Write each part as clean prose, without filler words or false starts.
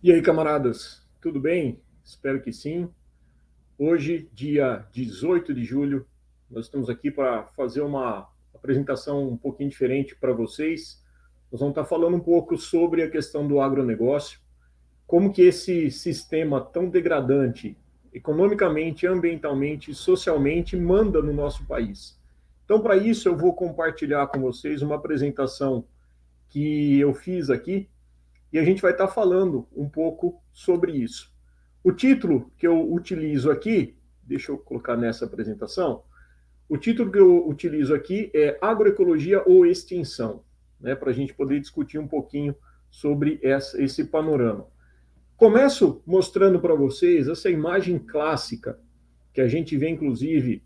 E aí, camaradas, tudo bem? Espero que sim. Hoje, dia 18 de julho, nós estamos aqui para fazer uma apresentação um pouquinho diferente para vocês. Nós vamos estar falando um pouco sobre a questão do agronegócio, como que esse sistema tão degradante, economicamente, ambientalmente e socialmente, manda no nosso país. Então, para isso, eu vou compartilhar com vocês uma apresentação que eu fiz aqui, e a gente vai estar falando um pouco sobre isso. O título que eu utilizo aqui, deixa eu colocar nessa apresentação, o título que eu utilizo aqui é Agroecologia ou Extinção, né, para a gente poder discutir um pouquinho sobre esse panorama. Começo mostrando para vocês essa imagem clássica, que a gente vê inclusive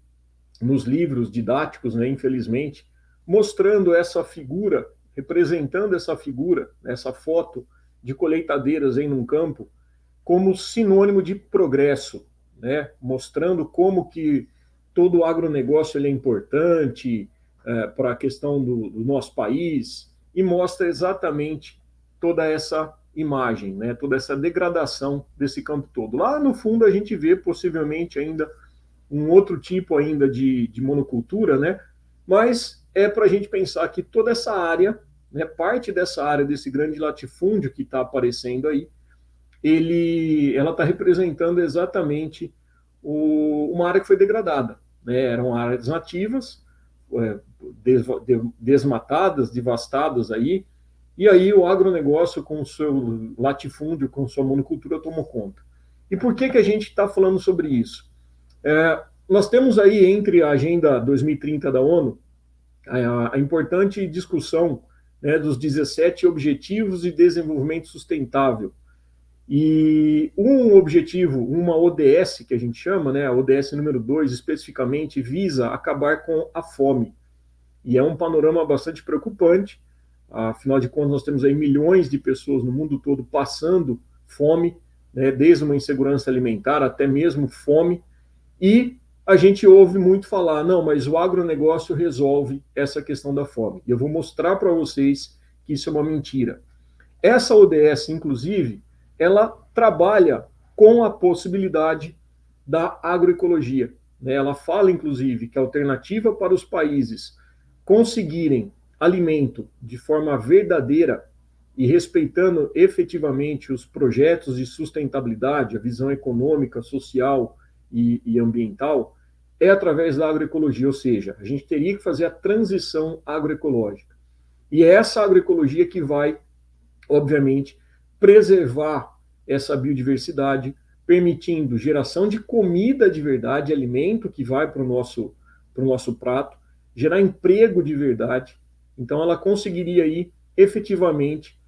nos livros didáticos, né, infelizmente, mostrando essa figura, representando essa figura, essa foto de colheitadeiras em um campo, como sinônimo de progresso, né? Mostrando como que todo o agronegócio ele é importante para a questão do nosso país, e mostra exatamente toda essa imagem, né? Toda essa degradação desse campo todo. Lá no fundo a gente vê possivelmente ainda um outro tipo ainda de monocultura, né? Mas é para a gente pensar que toda essa área, né, parte dessa área desse grande latifúndio que está aparecendo aí, ela está representando exatamente uma área que foi degradada, né? Eram áreas nativas, desmatadas, devastadas aí, e aí o agronegócio com o seu latifúndio, com sua monocultura tomou conta. E por que a gente está falando sobre isso? Nós temos aí entre a Agenda 2030 da ONU a importante discussão, né, dos 17 Objetivos de Desenvolvimento Sustentável. E um objetivo, uma ODS que a gente chama, né, a ODS número 2 especificamente, visa acabar com a fome. E é um panorama bastante preocupante, afinal de contas nós temos aí milhões de pessoas no mundo todo passando fome, né, desde uma insegurança alimentar até mesmo fome, e a gente ouve muito falar, não, mas o agronegócio resolve essa questão da fome. E eu vou mostrar para vocês que isso é uma mentira. Essa ODS, inclusive, ela trabalha com a possibilidade da agroecologia, né? Ela fala, inclusive, que a alternativa para os países conseguirem alimento de forma verdadeira e respeitando efetivamente os projetos de sustentabilidade, a visão econômica, social e ambiental, é através da agroecologia, ou seja, a gente teria que fazer a transição agroecológica. E é essa agroecologia que vai, obviamente, preservar essa biodiversidade, permitindo geração de comida de verdade, alimento que vai para o nosso prato, gerar emprego de verdade. Então, ela conseguiria aí, efetivamente,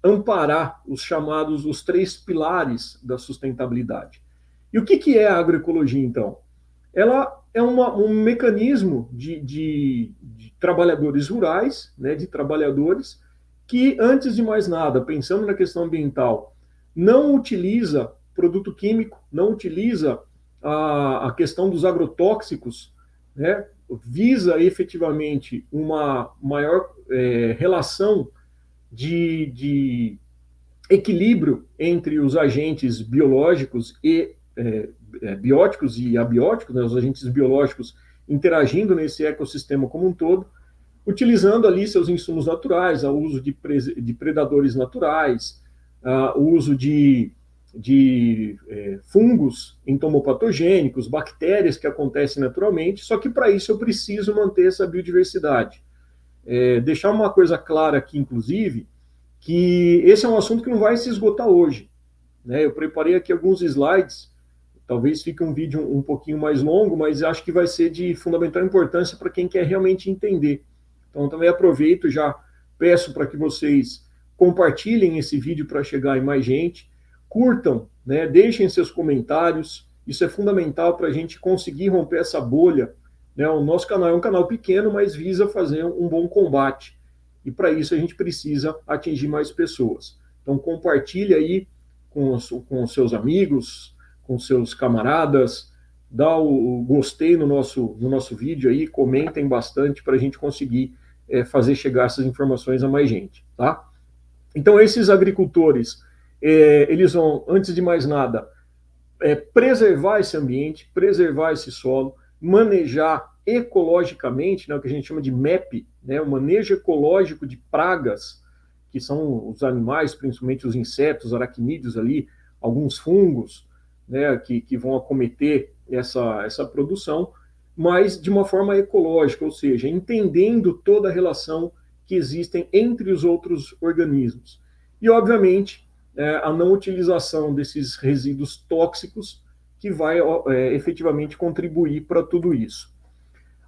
amparar os 3 pilares da sustentabilidade. E o que é a agroecologia, então? Ela é um mecanismo de trabalhadores rurais, né, de trabalhadores que, antes de mais nada, pensando na questão ambiental, não utiliza produto químico, não utiliza a questão dos agrotóxicos, né, visa efetivamente uma maior relação de equilíbrio entre os agentes biológicos e bióticos e abióticos, né, os agentes biológicos interagindo nesse ecossistema como um todo, utilizando ali seus insumos naturais, o uso de predadores naturais, o uso de fungos entomopatogênicos, bactérias que acontecem naturalmente, só que para isso eu preciso manter essa biodiversidade. Deixar uma coisa clara aqui, inclusive, que esse é um assunto que não vai se esgotar hoje, né? Eu preparei aqui alguns slides, talvez fique um vídeo um pouquinho mais longo, mas acho que vai ser de fundamental importância para quem quer realmente entender. Então, também aproveito e já peço para que vocês compartilhem esse vídeo para chegar em mais gente, curtam, né? Deixem seus comentários, isso é fundamental para a gente conseguir romper essa bolha, né? O nosso canal é um canal pequeno, mas visa fazer um bom combate, e para isso a gente precisa atingir mais pessoas. Então, compartilhe aí com os seus amigos, com seus camaradas, dá o gostei no nosso vídeo aí, comentem bastante para a gente conseguir fazer chegar essas informações a mais gente, tá? Então, esses agricultores, Eles vão, antes de mais nada, preservar esse ambiente, preservar esse solo, manejar ecologicamente, né, o que a gente chama de MAP, né, o manejo ecológico de pragas, que são os animais, principalmente os insetos, aracnídeos ali, alguns fungos, né, que vão acometer essa produção, mas de uma forma ecológica, ou seja, entendendo toda a relação que existem entre os outros organismos. E, obviamente, a não utilização desses resíduos tóxicos que vai efetivamente contribuir para tudo isso.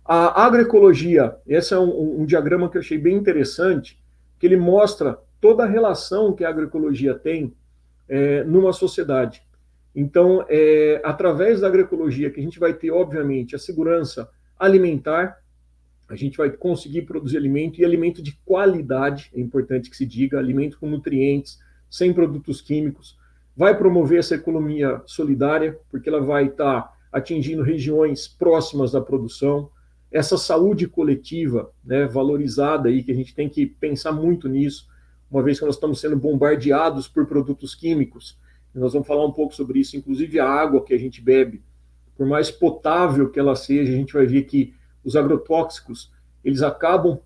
A agroecologia, esse é um diagrama que eu achei bem interessante, que ele mostra toda a relação que a agroecologia tem numa sociedade. Então, através da agroecologia que a gente vai ter, obviamente, a segurança alimentar, a gente vai conseguir produzir alimento, e alimento de qualidade, é importante que se diga, alimento com nutrientes, sem produtos químicos, vai promover essa economia solidária, porque ela vai estar atingindo regiões próximas da produção, essa saúde coletiva, né, valorizada aí, que a gente tem que pensar muito nisso, uma vez que nós estamos sendo bombardeados por produtos químicos. Nós vamos falar um pouco sobre isso, inclusive a água que a gente bebe, por mais potável que ela seja, a gente vai ver que os agrotóxicos, eles acabam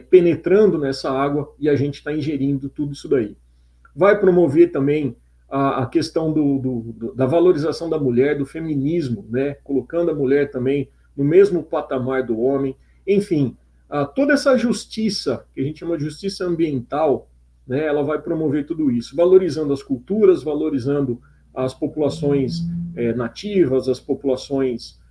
penetrando nessa água e a gente está ingerindo tudo isso daí. Vai promover também a questão da valorização da mulher, do feminismo, né? Colocando a mulher também no mesmo patamar do homem. Enfim, toda essa justiça, que a gente chama de justiça ambiental, né? Ela vai promover tudo isso, valorizando as culturas, valorizando as populações nativas, as populações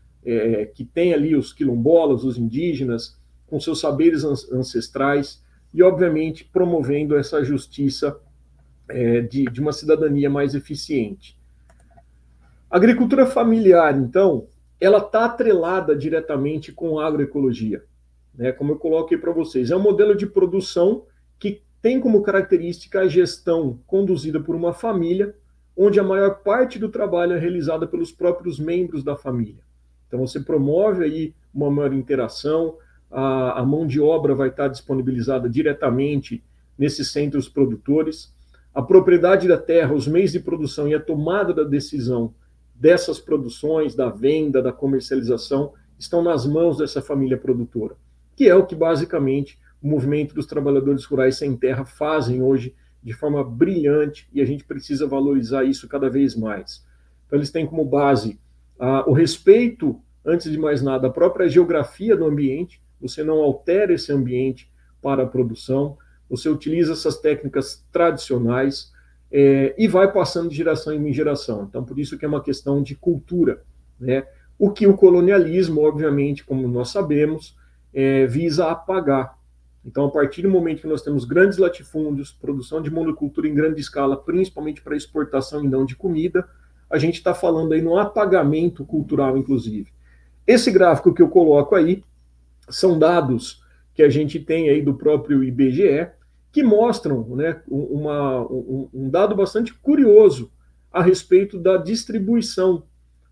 que têm ali os quilombolas, os indígenas, com seus saberes ancestrais, e, obviamente, promovendo essa justiça de uma cidadania mais eficiente. A agricultura familiar, então, ela está atrelada diretamente com a agroecologia, né? Como eu coloquei para vocês, é um modelo de produção que tem como característica a gestão conduzida por uma família, onde a maior parte do trabalho é realizada pelos próprios membros da família. Então, você promove aí uma maior interação, a mão de obra vai estar disponibilizada diretamente nesses centros produtores, a propriedade da terra, os meios de produção e a tomada da decisão dessas produções, da venda, da comercialização, estão nas mãos dessa família produtora, que é o que basicamente o movimento dos trabalhadores rurais sem terra fazem hoje de forma brilhante, e a gente precisa valorizar isso cada vez mais. Então, eles têm como base o respeito, antes de mais nada, à própria geografia do ambiente, você não altera esse ambiente para a produção, você utiliza essas técnicas tradicionais e vai passando de geração em geração. Então, por isso que é uma questão de cultura, né? O que o colonialismo, obviamente, como nós sabemos, visa apagar. Então, a partir do momento que nós temos grandes latifúndios, produção de monocultura em grande escala, principalmente para exportação e não de comida, a gente está falando aí no apagamento cultural, inclusive. Esse gráfico que eu coloco aí são dados que a gente tem aí do próprio IBGE, que mostram, né, um dado bastante curioso a respeito da distribuição,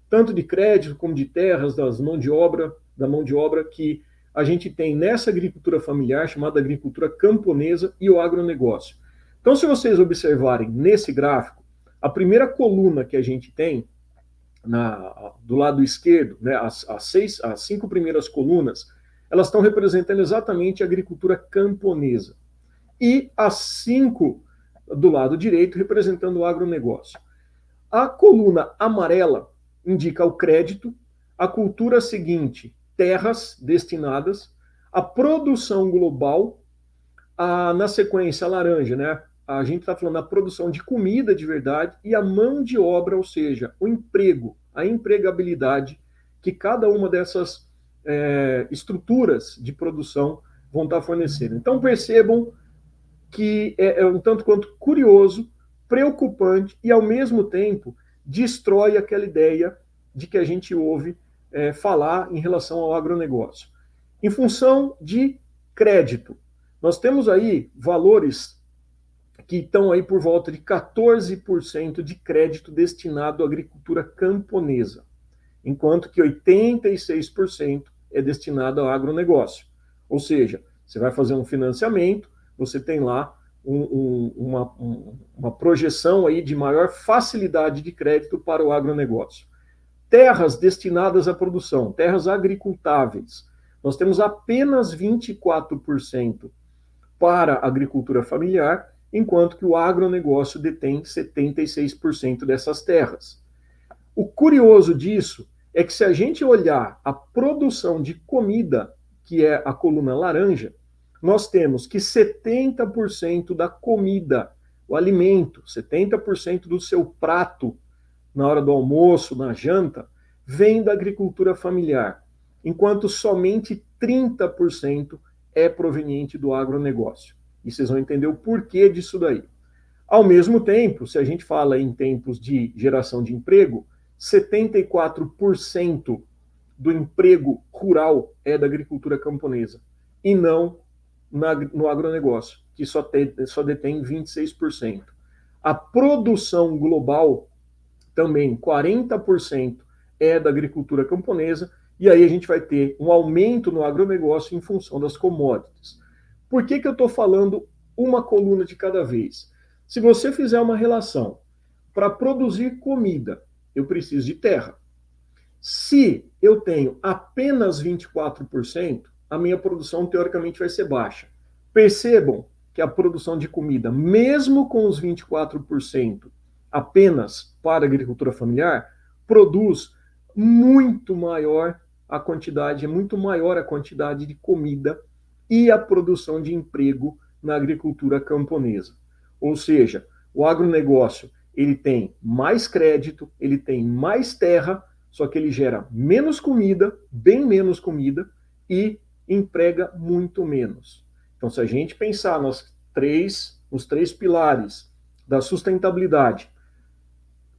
tanto de crédito como de terras, da mão de obra que a gente tem nessa agricultura familiar, chamada agricultura camponesa, e o agronegócio. Então, se vocês observarem nesse gráfico, a primeira coluna que a gente tem, do lado esquerdo, né, as 5 primeiras colunas, elas estão representando exatamente a agricultura camponesa. E as 5 do lado direito representando o agronegócio. A coluna amarela indica o crédito, a cultura seguinte, terras destinadas, a produção global, na sequência, a laranja, né? A gente está falando da produção de comida de verdade e a mão de obra, ou seja, o emprego, a empregabilidade que cada uma dessas estruturas de produção vão estar fornecendo. Então, percebam que é um tanto quanto curioso, preocupante e, ao mesmo tempo, destrói aquela ideia de que a gente ouve falar em relação ao agronegócio. Em função de crédito, nós temos aí valores que estão aí por volta de 14% de crédito destinado à agricultura camponesa, enquanto que 86% é destinado ao agronegócio. Ou seja, você vai fazer um financiamento, você tem lá uma projeção aí de maior facilidade de crédito para o agronegócio. Terras destinadas à produção, terras agricultáveis. Nós temos apenas 24% para a agricultura familiar, enquanto que o agronegócio detém 76% dessas terras. O curioso disso é que se a gente olhar a produção de comida, que é a coluna laranja, nós temos que 70% da comida, o alimento, 70% do seu prato na hora do almoço, na janta, vem da agricultura familiar, enquanto somente 30% é proveniente do agronegócio. E vocês vão entender o porquê disso daí. Ao mesmo tempo, se a gente fala em tempos de geração de emprego, 74% do emprego rural é da agricultura camponesa, e não no agronegócio, que só detém 26%. A produção global também 40% é da agricultura camponesa, e aí a gente vai ter um aumento no agronegócio em função das commodities. Por que eu estou falando uma coluna de cada vez? Se você fizer uma relação, para produzir comida, eu preciso de terra. Se eu tenho apenas 24%, a minha produção teoricamente vai ser baixa. Percebam que a produção de comida, mesmo com os 24%, apenas para a agricultura familiar, produz muito maior a quantidade, é muito maior a quantidade de comida e a produção de emprego na agricultura camponesa. Ou seja, o agronegócio, ele tem mais crédito, ele tem mais terra, só que ele gera menos comida, bem menos comida, e emprega muito menos. Então, se a gente nos três pilares da sustentabilidade,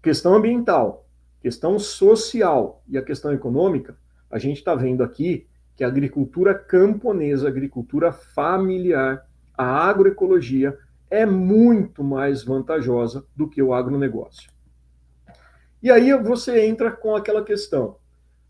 questão ambiental, questão social e a questão econômica, a gente está vendo aqui que a agricultura camponesa, a agricultura familiar, a agroecologia é muito mais vantajosa do que o agronegócio. E aí você entra com aquela questão: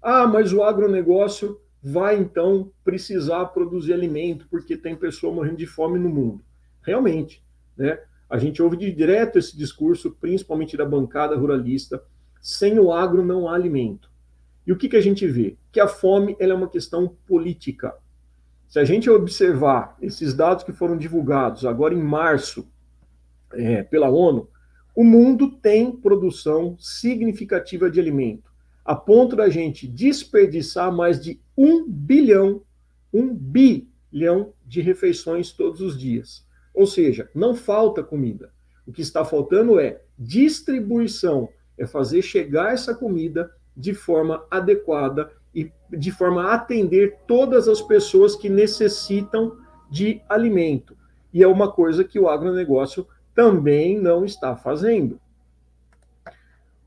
ah, mas o agronegócio vai então precisar produzir alimento porque tem pessoa morrendo de fome no mundo. Realmente, né? A gente ouve de direto esse discurso, principalmente da bancada ruralista: sem o agro não há alimento. E o que a gente vê? Que a fome ela é uma questão política. Se a gente observar esses dados que foram divulgados agora em março pela ONU, o mundo tem produção significativa de alimento, a ponto da gente desperdiçar mais de 1 bilhão de refeições todos os dias. Ou seja, não falta comida. O que está faltando é distribuição, é fazer chegar essa comida de forma adequada e de forma a atender todas as pessoas que necessitam de alimento. E é uma coisa que o agronegócio também não está fazendo.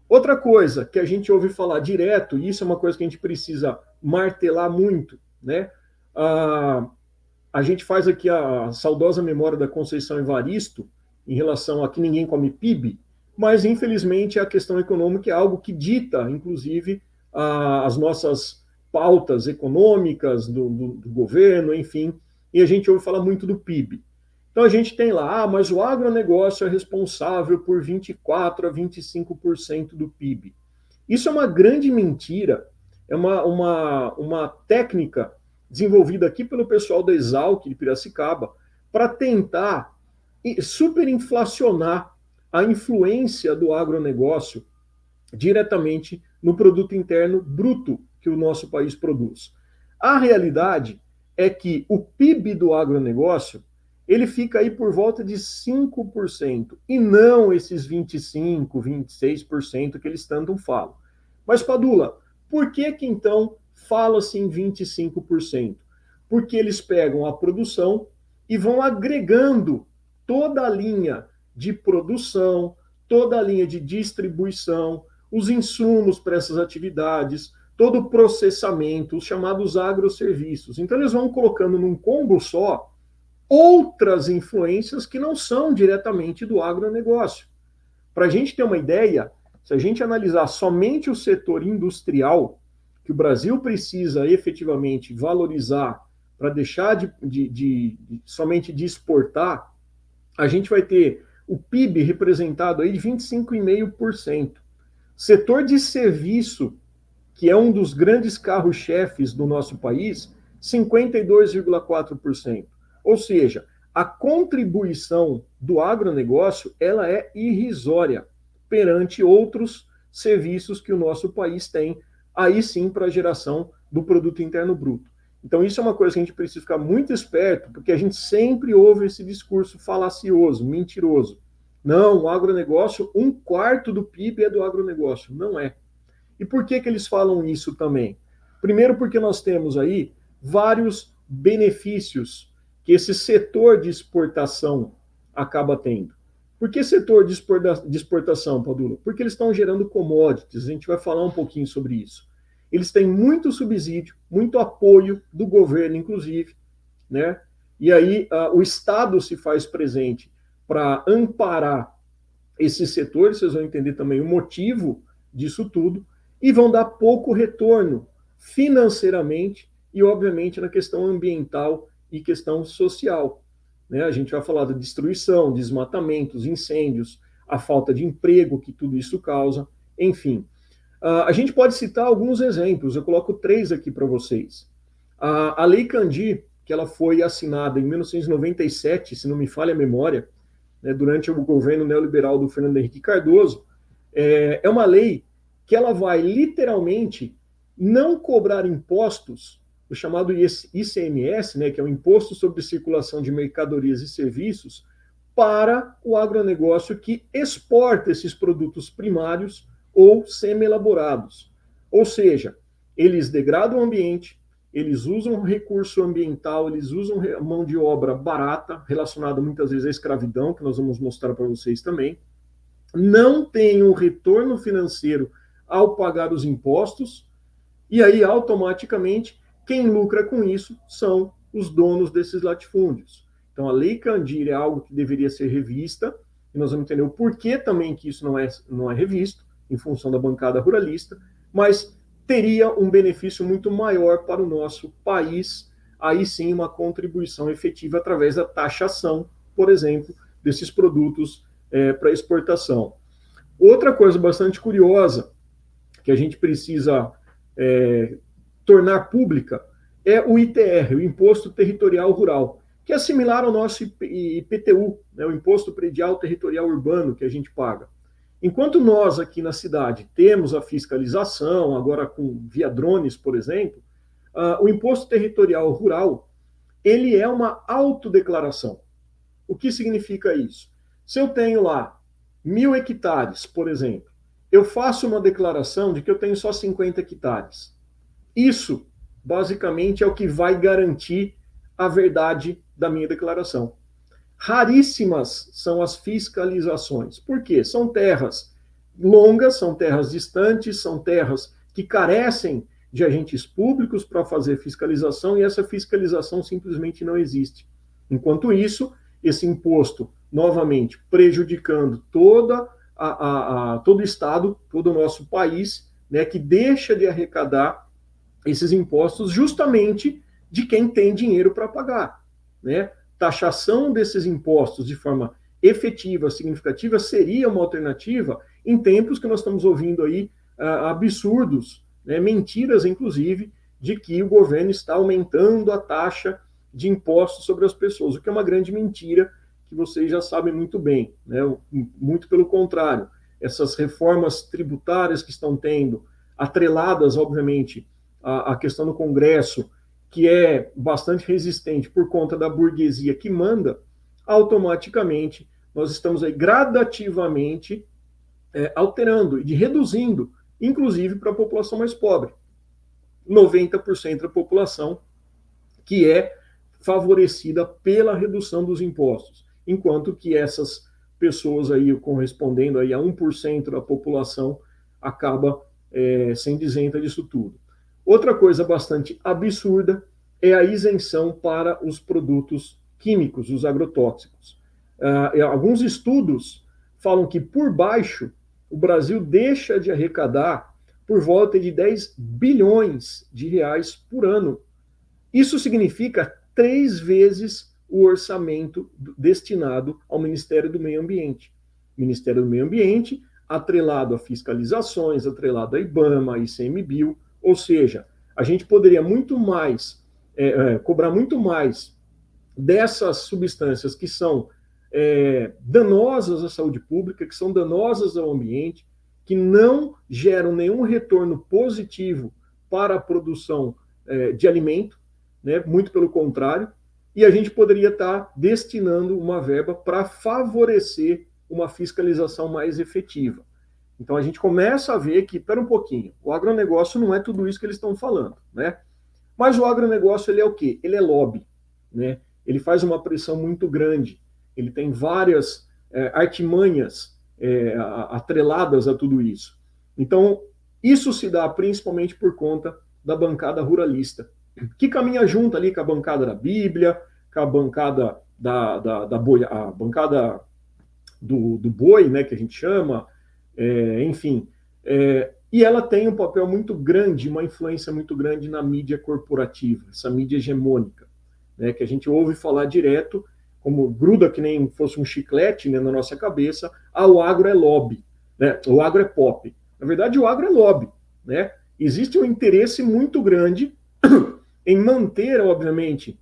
Outra coisa que a gente ouve falar direto, e isso é uma coisa que a gente precisa martelar muito, né? A gente faz aqui a saudosa memória da Conceição Evaristo em relação a que ninguém come PIB, mas infelizmente a questão econômica é algo que dita, inclusive, as nossas pautas econômicas do governo, enfim, e a gente ouve falar muito do PIB. Então a gente tem lá, mas o agronegócio é responsável por 24% a 25% do PIB. Isso é uma grande mentira, é uma técnica desenvolvida aqui pelo pessoal da Exalc de Piracicaba para tentar superinflacionar a influência do agronegócio diretamente no produto interno bruto que o nosso país produz. A realidade é que o PIB do agronegócio ele fica aí por volta de 5%, e não esses 25%, 26% que eles tanto falam. Mas, Padula, por que então fala-se em 25%? Porque eles pegam a produção e vão agregando toda a linha de produção, toda a linha de distribuição, os insumos para essas atividades, todo o processamento, os chamados agroserviços. Então, eles vão colocando num combo só outras influências que não são diretamente do agronegócio. Para a gente ter uma ideia, se a gente analisar somente o setor industrial, que o Brasil precisa efetivamente valorizar para deixar somente de exportar, a gente vai ter o PIB representado aí de 25,5%. Setor de serviço, que é um dos grandes carros-chefes do nosso país, 52,4%. Ou seja, a contribuição do agronegócio ela é irrisória perante outros serviços que o nosso país tem, aí sim para a geração do produto interno bruto. Então isso é uma coisa que a gente precisa ficar muito esperto, porque a gente sempre ouve esse discurso falacioso, mentiroso. Não, o agronegócio, 1/4 do PIB é do agronegócio. Não é. E por que eles falam isso também? Primeiro, porque nós temos aí vários benefícios que esse setor de exportação acaba tendo. Por que setor de exportação, Padula? Porque eles estão gerando commodities, a gente vai falar um pouquinho sobre isso. Eles têm muito subsídio, muito apoio do governo, inclusive, né? E aí o Estado se faz presente para amparar esse setor, vocês vão entender também o motivo disso tudo, e vão dar pouco retorno financeiramente e, obviamente, na questão ambiental e questão social. Né? A gente vai falar da destruição, desmatamentos, incêndios, a falta de emprego que tudo isso causa, enfim. A gente pode citar alguns exemplos, eu coloco 3 aqui para vocês. A Lei Candir, que ela foi assinada em 1997, se não me falha a memória, né, durante o governo neoliberal do Fernando Henrique Cardoso, é uma lei que ela vai literalmente não cobrar impostos, o chamado ICMS, né, que é o Imposto sobre Circulação de Mercadorias e Serviços, para o agronegócio que exporta esses produtos primários ou semi-elaborados. Ou seja, eles degradam o ambiente, eles usam recurso ambiental, eles usam mão de obra barata, relacionada muitas vezes à escravidão, que nós vamos mostrar para vocês também, não tem um retorno financeiro ao pagar os impostos, e aí automaticamente quem lucra com isso são os donos desses latifúndios. Então a Lei Candir é algo que deveria ser revista, e nós vamos entender o porquê também que isso não é revisto, em função da bancada ruralista, mas teria um benefício muito maior para o nosso país, aí sim uma contribuição efetiva através da taxação, por exemplo, desses produtos para exportação. Outra coisa bastante curiosa que a gente precisa tornar pública é o ITR, o Imposto Territorial Rural, que é similar ao nosso IPTU, né, o Imposto Predial Territorial Urbano que a gente paga. Enquanto nós aqui na cidade temos a fiscalização, agora via drones, por exemplo, o Imposto Territorial Rural, ele é uma autodeclaração. O que significa isso? Se eu tenho lá 1.000 hectares, por exemplo, eu faço uma declaração de que eu tenho só 50 hectares. Isso, basicamente, é o que vai garantir a verdade da minha declaração. Raríssimas são as fiscalizações. Por quê? São terras longas, são terras distantes, são terras que carecem de agentes públicos para fazer fiscalização e essa fiscalização simplesmente não existe. Enquanto isso, esse imposto, novamente, prejudicando todo o Estado, todo o nosso país, né, que deixa de arrecadar esses impostos justamente de quem tem dinheiro para pagar, né? Taxação desses impostos de forma efetiva, significativa, seria uma alternativa em tempos que nós estamos ouvindo aí absurdos, né, mentiras, inclusive, de que o governo está aumentando a taxa de impostos sobre as pessoas, o que é uma grande mentira, que vocês já sabem muito bem, né? Muito pelo contrário, essas reformas tributárias que estão tendo, atreladas, obviamente, à questão do Congresso, que é bastante resistente por conta da burguesia que manda, automaticamente nós estamos aí gradativamente alterando e reduzindo, inclusive para a população mais pobre. 90% da população que é favorecida pela redução dos impostos, enquanto que essas pessoas aí correspondendo aí a 1% da população acaba sendo isenta disso tudo. Outra coisa bastante absurda é a isenção para os produtos químicos, os agrotóxicos. Alguns estudos falam que, por baixo, o Brasil deixa de arrecadar por volta de 10 bilhões de reais por ano. Isso significa 3 vezes o orçamento destinado ao Ministério do Meio Ambiente. Ministério do Meio Ambiente, atrelado a fiscalizações, atrelado a IBAMA, ICMBio, ou seja, a gente poderia muito mais, cobrar muito mais dessas substâncias que são danosas à saúde pública, que são danosas ao ambiente, que não geram nenhum retorno positivo para a produção de alimento, né? Muito pelo contrário, e a gente poderia estar destinando uma verba para favorecer uma fiscalização mais efetiva. Então a gente começa a ver que, espera um pouquinho, o agronegócio não é tudo isso que eles estão falando, né? Mas o agronegócio, ele é o quê? Ele é lobby, né? Ele faz uma pressão muito grande, ele tem várias artimanhas atreladas a tudo isso. Então, isso se dá principalmente por conta da bancada ruralista, que caminha junto ali com a bancada da Bíblia, com a bancada a bancada do boi, né, que a gente chama, enfim. E ela tem um papel muito grande, uma influência muito grande na mídia corporativa, essa mídia hegemônica, né, que a gente ouve falar direto, como gruda que nem fosse um chiclete, né, na nossa cabeça, o agro é lobby, né, o agro é pop. Na verdade, o agro é lobby, né? Existe um interesse muito grande em manter, obviamente,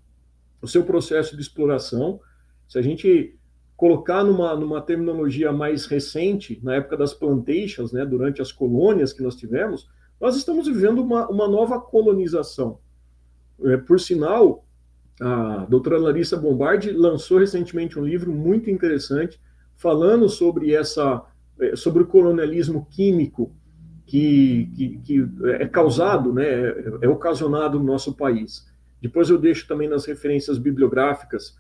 o seu processo de exploração. Se a gente colocar numa terminologia mais recente, na época das plantations, né, durante as colônias que nós tivemos, nós estamos vivendo uma nova colonização. Por sinal, a doutora Larissa Bombardi lançou recentemente um livro muito interessante falando sobre sobre o colonialismo químico que é causado, né, é ocasionado no nosso país. Depois eu deixo também nas referências bibliográficas,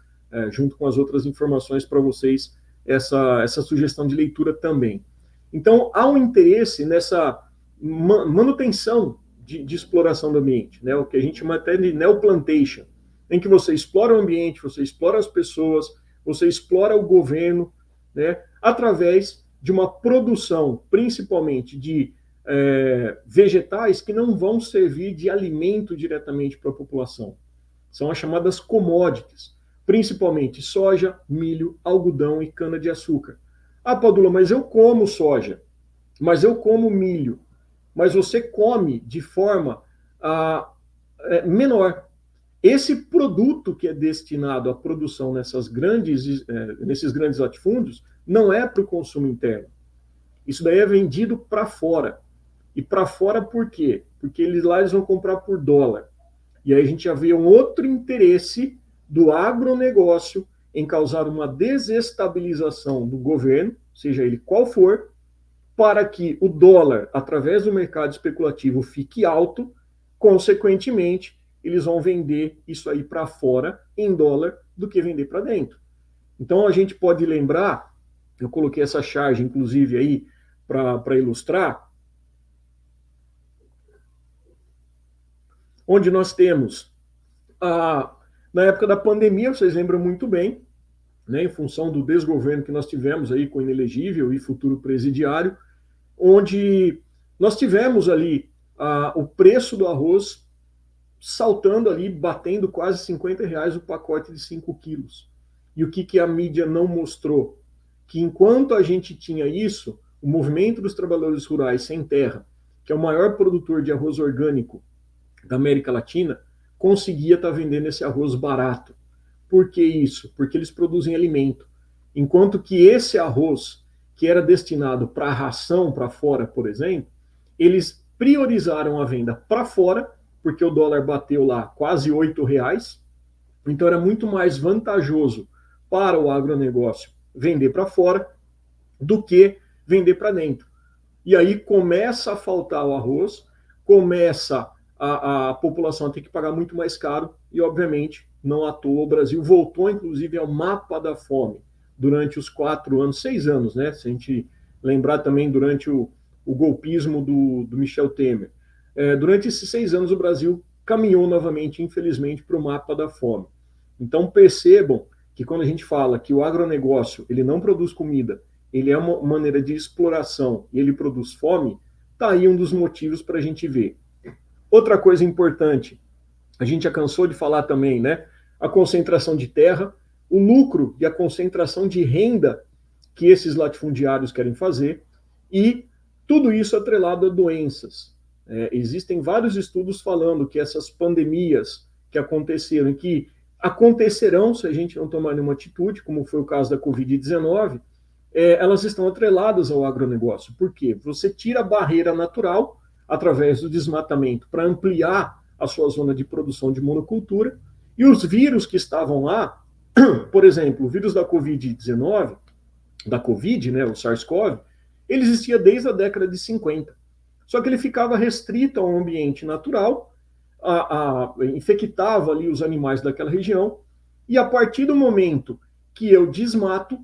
junto com as outras informações para vocês, essa sugestão de leitura também. Então, há um interesse nessa manutenção de exploração do ambiente, né, o que a gente chama até de neoplantation, em que você explora o ambiente, você explora as pessoas, você explora o governo, né, através de uma produção, principalmente de vegetais que não vão servir de alimento diretamente para a população. São as chamadas commodities, principalmente soja, milho, algodão e cana-de-açúcar. Ah, Padula, mas eu como soja, mas eu como milho, mas você come de forma menor. Esse produto que é destinado à produção nesses grandes latifúndios não é para o consumo interno. Isso daí é vendido para fora. E para fora por quê? Porque eles vão comprar por dólar. E aí a gente já vê um outro interesse do agronegócio em causar uma desestabilização do governo, seja ele qual for, para que o dólar, através do mercado especulativo, fique alto, consequentemente, eles vão vender isso aí para fora em dólar do que vender para dentro. Então a gente pode lembrar, eu coloquei essa charge, inclusive, aí para ilustrar, onde nós temos, na época da pandemia, vocês lembram muito bem, né, em função do desgoverno que nós tivemos aí com o inelegível e futuro presidiário, onde nós tivemos ali o preço do arroz saltando ali, batendo quase R$50 o pacote de 5 quilos. E o que a mídia não mostrou? Que enquanto a gente tinha isso, o movimento dos trabalhadores rurais sem terra, que é o maior produtor de arroz orgânico da América Latina, conseguia estar vendendo esse arroz barato. Por que isso? Porque eles produzem alimento. Enquanto que esse arroz, que era destinado para ração para fora, por exemplo, eles priorizaram a venda para fora, porque o dólar bateu lá quase R$8, então era muito mais vantajoso para o agronegócio vender para fora do que vender para dentro. E aí começa a faltar o arroz, começa a população a ter que pagar muito mais caro e, obviamente, não à toa o Brasil voltou, inclusive, ao mapa da fome durante os 6 anos, né? Se a gente lembrar também durante o golpismo do Michel Temer. Durante esses 6 anos, o Brasil caminhou novamente, infelizmente, para o mapa da fome. Então, percebam que quando a gente fala que o agronegócio ele não produz comida, ele é uma maneira de exploração e ele produz fome, está aí um dos motivos para a gente ver. Outra coisa importante, a gente já cansou de falar também, né? A concentração de terra. o lucro e a concentração de renda que esses latifundiários querem fazer, e tudo isso atrelado a doenças. Existem vários estudos falando que essas pandemias que aconteceram e que acontecerão se a gente não tomar nenhuma atitude, como foi o caso da Covid-19, elas estão atreladas ao agronegócio. Por quê? Você tira a barreira natural através do desmatamento para ampliar a sua zona de produção de monocultura, e os vírus que estavam lá, por exemplo, o vírus da Covid-19, da Covid, né, o SARS-CoV, ele existia desde a década de 50. Só que ele ficava restrito ao ambiente natural, infectava ali os animais daquela região, e a partir do momento que eu desmato,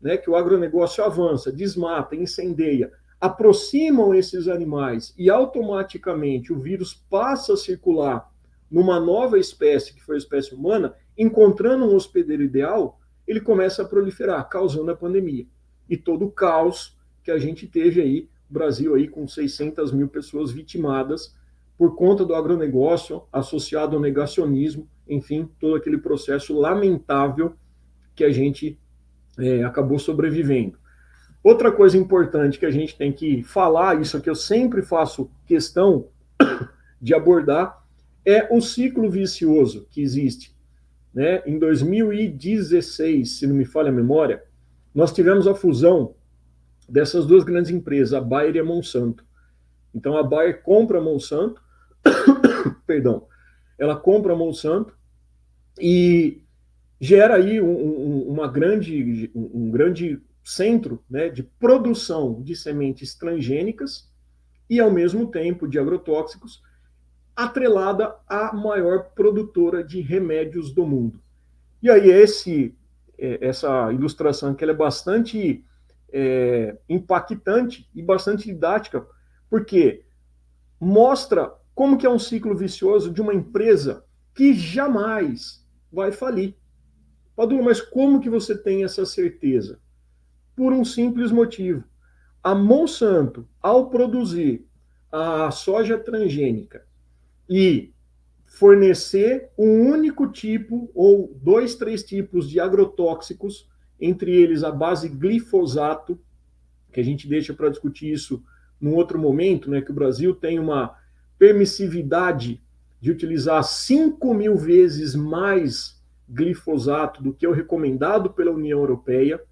né, que o agronegócio avança, desmata, incendeia, aproximam esses animais e automaticamente o vírus passa a circular numa nova espécie, que foi a espécie humana, encontrando um hospedeiro ideal, ele começa a proliferar, causando a pandemia. E todo o caos que a gente teve aí, o Brasil aí com 600 mil pessoas vitimadas por conta do agronegócio associado ao negacionismo, enfim, todo aquele processo lamentável que a gente acabou sobrevivendo. Outra coisa importante que a gente tem que falar, isso que eu sempre faço questão de abordar, é o ciclo vicioso que existe. Né? Em 2016, se não me falha a memória, nós tivemos a fusão dessas duas grandes empresas, a Bayer e a Monsanto. Então a Bayer compra a Monsanto, perdão, ela compra a Monsanto e gera aí um grande centro, né, de produção de sementes transgênicas e, ao mesmo tempo, de agrotóxicos, atrelada à maior produtora de remédios do mundo. E aí essa ilustração que ela é bastante impactante e bastante didática, porque mostra como que é um ciclo vicioso de uma empresa que jamais vai falir. Padula, mas como que você tem essa certeza? Por um simples motivo. A Monsanto, ao produzir a soja transgênica e fornecer um único tipo ou 2, 3 tipos de agrotóxicos, entre eles a base glifosato, que a gente deixa para discutir isso num outro momento, né, que o Brasil tem uma permissividade de utilizar 5.000 vezes mais glifosato do que o recomendado pela União Europeia,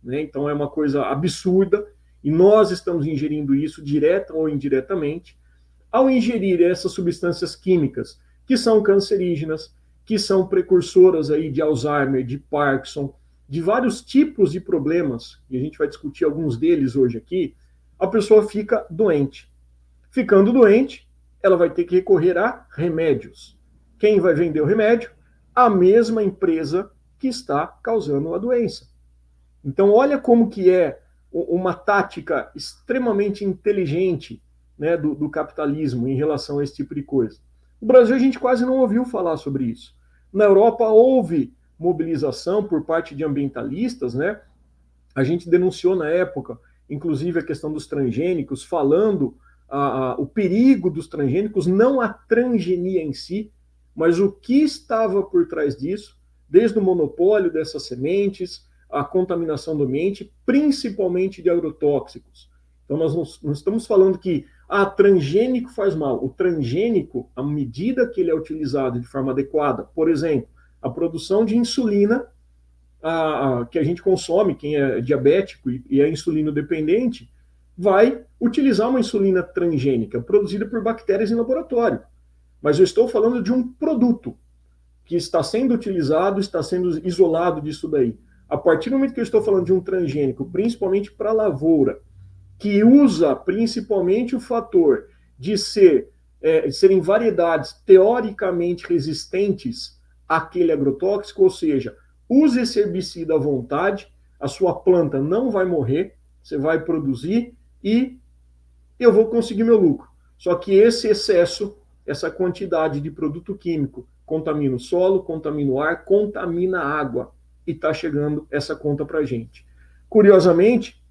né? Então é uma coisa absurda, e nós estamos ingerindo isso direta ou indiretamente. Ao ingerir essas substâncias químicas, que são cancerígenas, que são precursoras aí de Alzheimer, de Parkinson, de vários tipos de problemas, e a gente vai discutir alguns deles hoje aqui, a pessoa fica doente. Ficando doente, ela vai ter que recorrer a remédios. Quem vai vender o remédio? A mesma empresa que está causando a doença. Então, olha como que é uma tática extremamente inteligente, né, do capitalismo em relação a esse tipo de coisa. No Brasil, a gente quase não ouviu falar sobre isso. Na Europa, houve mobilização por parte de ambientalistas, né? A gente denunciou na época, inclusive, a questão dos transgênicos, falando o perigo dos transgênicos, não a transgenia em si, mas o que estava por trás disso, desde o monopólio dessas sementes, a contaminação do ambiente, principalmente de agrotóxicos. Então, nós não estamos falando que transgênico faz mal. O transgênico, à medida que ele é utilizado de forma adequada, por exemplo, a produção de insulina que a gente consome, quem é diabético e é insulino dependente, vai utilizar uma insulina transgênica produzida por bactérias em laboratório. Mas eu estou falando de um produto que está sendo utilizado, está sendo isolado disso daí. A partir do momento que eu estou falando de um transgênico, principalmente para a lavoura, que usa principalmente o fator de serem variedades teoricamente resistentes àquele agrotóxico, ou seja, use esse herbicida à vontade, a sua planta não vai morrer, você vai produzir e eu vou conseguir meu lucro. Só que esse excesso, essa quantidade de produto químico contamina o solo, contamina o ar, contamina a água. E está chegando essa conta para a gente. Curiosamente,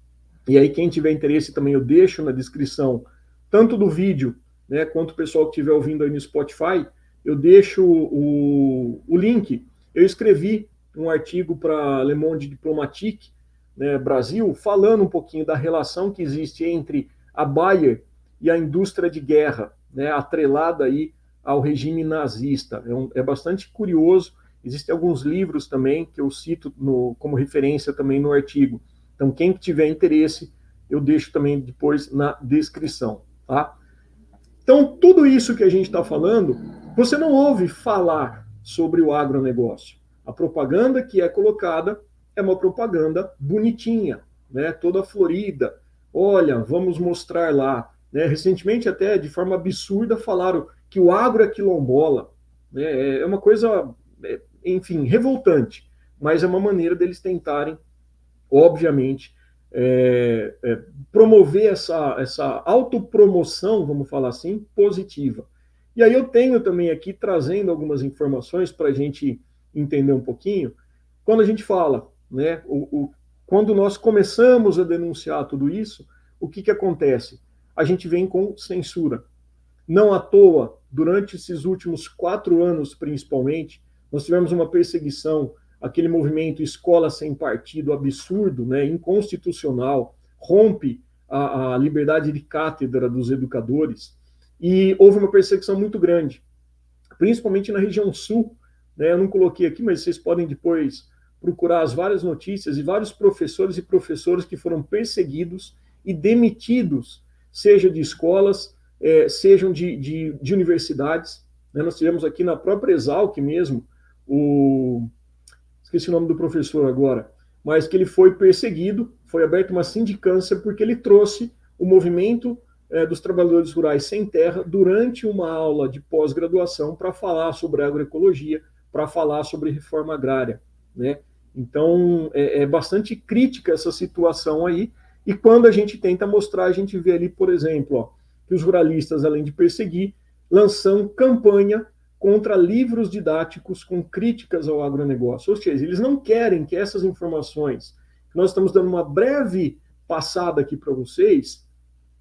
e aí quem tiver interesse também eu deixo na descrição, tanto do vídeo, né, quanto o pessoal que estiver ouvindo aí no Spotify, eu deixo o link. Eu escrevi um artigo para Le Monde Diplomatique, né, Brasil, falando um pouquinho da relação que existe entre a Bayer e a indústria de guerra, né, atrelada aí ao regime nazista. É bastante curioso. Existem alguns livros também que eu cito como referência também no artigo. Então, quem tiver interesse, eu deixo também depois na descrição. Tá? Então, tudo isso que a gente está falando, você não ouve falar sobre o agronegócio. A propaganda que é colocada é uma propaganda bonitinha, né? Toda florida. Olha, vamos mostrar lá. Né? Recentemente, até de forma absurda, falaram que o agro é quilombola. Né? É uma coisa, enfim, revoltante. Mas é uma maneira deles tentarem, obviamente, promover essa autopromoção, vamos falar assim, positiva. E aí eu tenho também aqui, trazendo algumas informações para a gente entender um pouquinho, quando a gente fala, né, quando nós começamos a denunciar tudo isso, o que acontece? A gente vem com censura. Não à toa, durante esses últimos 4 anos, principalmente, nós tivemos uma perseguição, aquele movimento Escola Sem Partido absurdo, né, inconstitucional, rompe a liberdade de cátedra dos educadores, e houve uma perseguição muito grande, principalmente na região sul. Né, eu não coloquei aqui, mas vocês podem depois procurar as várias notícias, e vários professores e professoras que foram perseguidos e demitidos, seja de escolas, sejam de universidades. Né? Nós tivemos aqui na própria Exalc mesmo, esqueci o nome do professor agora, mas que ele foi perseguido, foi aberta uma sindicância porque ele trouxe o movimento dos trabalhadores rurais sem terra durante uma aula de pós-graduação para falar sobre agroecologia, para falar sobre reforma agrária. Né? Então, é bastante crítica essa situação aí, e quando a gente tenta mostrar, a gente vê ali, por exemplo, ó, que os ruralistas, além de perseguir, lançam campanha contra livros didáticos com críticas ao agronegócio. Ou seja, eles não querem que essas informações, que nós estamos dando uma breve passada aqui para vocês,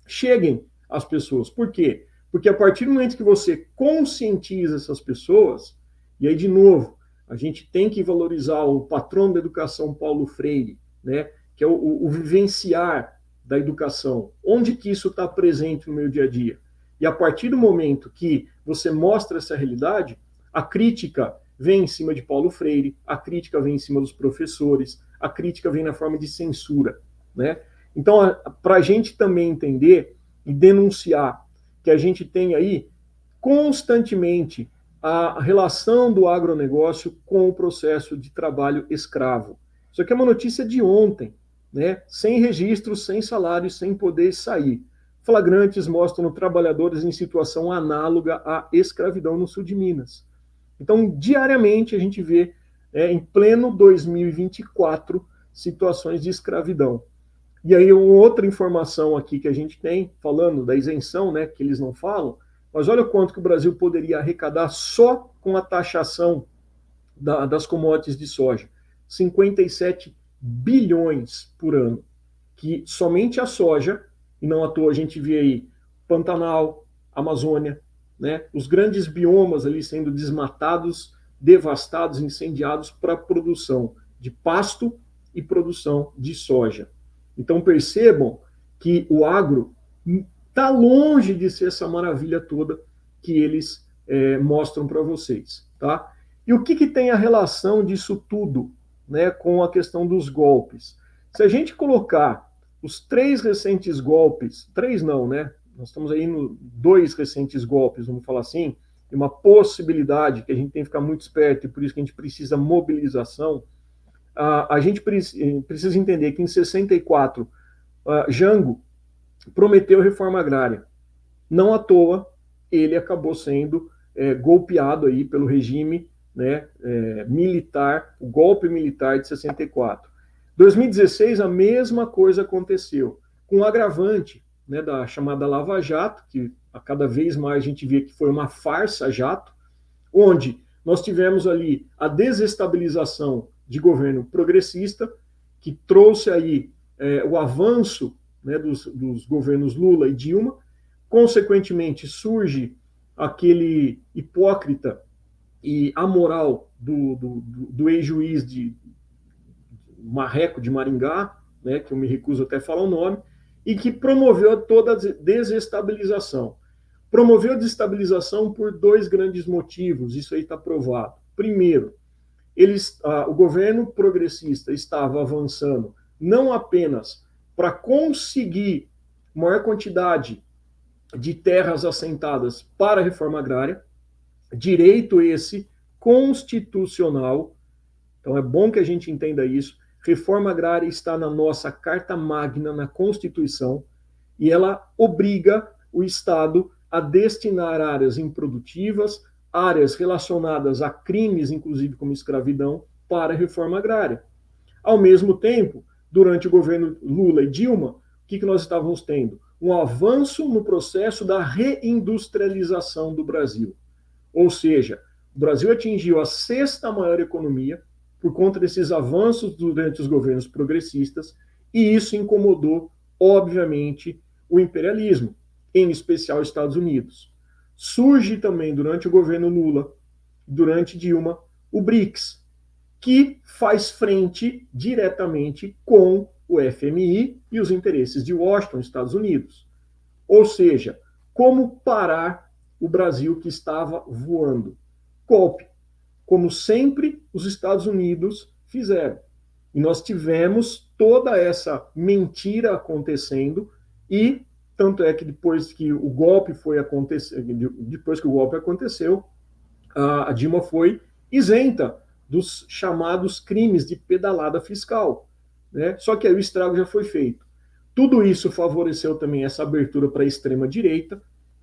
cheguem às pessoas. Por quê? Porque a partir do momento que você conscientiza essas pessoas, e aí, de novo, a gente tem que valorizar o patrono da educação, Paulo Freire, né, que é o vivenciar da educação. Onde que isso está presente no meu dia a dia? E a partir do momento que você mostra essa realidade, a crítica vem em cima de Paulo Freire, a crítica vem em cima dos professores, a crítica vem na forma de censura. Né? Então, para a gente também entender e denunciar que a gente tem aí constantemente a relação do agronegócio com o processo de trabalho escravo. Isso aqui é uma notícia de ontem, né? Sem registro, sem salário, sem poder sair. Flagrantes mostram trabalhadores em situação análoga à escravidão no sul de Minas. Então, diariamente, a gente vê, em pleno 2024, situações de escravidão. E aí, uma outra informação aqui que a gente tem, falando da isenção, né, que eles não falam, mas olha o quanto que o Brasil poderia arrecadar só com a taxação das commodities de soja. 57 bilhões por ano. Que somente a soja, e não à toa a gente vê aí Pantanal, Amazônia, né, os grandes biomas ali sendo desmatados, devastados, incendiados para a produção de pasto e produção de soja. Então percebam que o agro está longe de ser essa maravilha toda que eles mostram para vocês. Tá? E o que tem a relação disso tudo, né, com a questão dos golpes? Se a gente colocar os 3 recentes golpes, 3 não, né? Nós estamos aí no 2 recentes golpes, vamos falar assim, e uma possibilidade que a gente tem que ficar muito esperto, e por isso que a gente precisa mobilização. A gente precisa entender que em 64, Jango prometeu reforma agrária. Não à toa, ele acabou sendo golpeado aí pelo regime, né, militar, o golpe militar de 64. 2016, a mesma coisa aconteceu, com o agravante, né, da chamada Lava Jato, que a cada vez mais a gente vê que foi uma farsa jato, onde nós tivemos ali a desestabilização de governo progressista, que trouxe aí o avanço, né, dos governos Lula e Dilma. Consequentemente, surge aquele hipócrita e amoral do ex-juiz de Marreco de Maringá, né, que eu me recuso até a falar o nome, e que promoveu toda a desestabilização. Promoveu a desestabilização por dois grandes motivos, isso aí está provado. Primeiro, o governo progressista estava avançando não apenas para conseguir maior quantidade de terras assentadas para a reforma agrária, direito esse constitucional. Então é bom que a gente entenda isso. Reforma agrária está na nossa Carta Magna, na Constituição, e ela obriga o Estado a destinar áreas improdutivas, áreas relacionadas a crimes, inclusive como escravidão, para a reforma agrária. Ao mesmo tempo, durante o governo Lula e Dilma, o que nós estávamos tendo? Um avanço no processo da reindustrialização do Brasil. Ou seja, o Brasil atingiu a sexta maior economia por conta desses avanços durante os governos progressistas, e isso incomodou, obviamente, o imperialismo, em especial os Estados Unidos. Surge também, durante o governo Lula, durante Dilma, o BRICS, que faz frente diretamente com o FMI e os interesses de Washington, Estados Unidos. Ou seja, como parar o Brasil que estava voando? Golpe. Como sempre os Estados Unidos fizeram. E nós tivemos toda essa mentira acontecendo, e tanto é que depois que o golpe aconteceu, a Dilma foi isenta dos chamados crimes de pedalada fiscal, né? Só que aí o estrago já foi feito. Tudo isso favoreceu também essa abertura para a extrema-direita,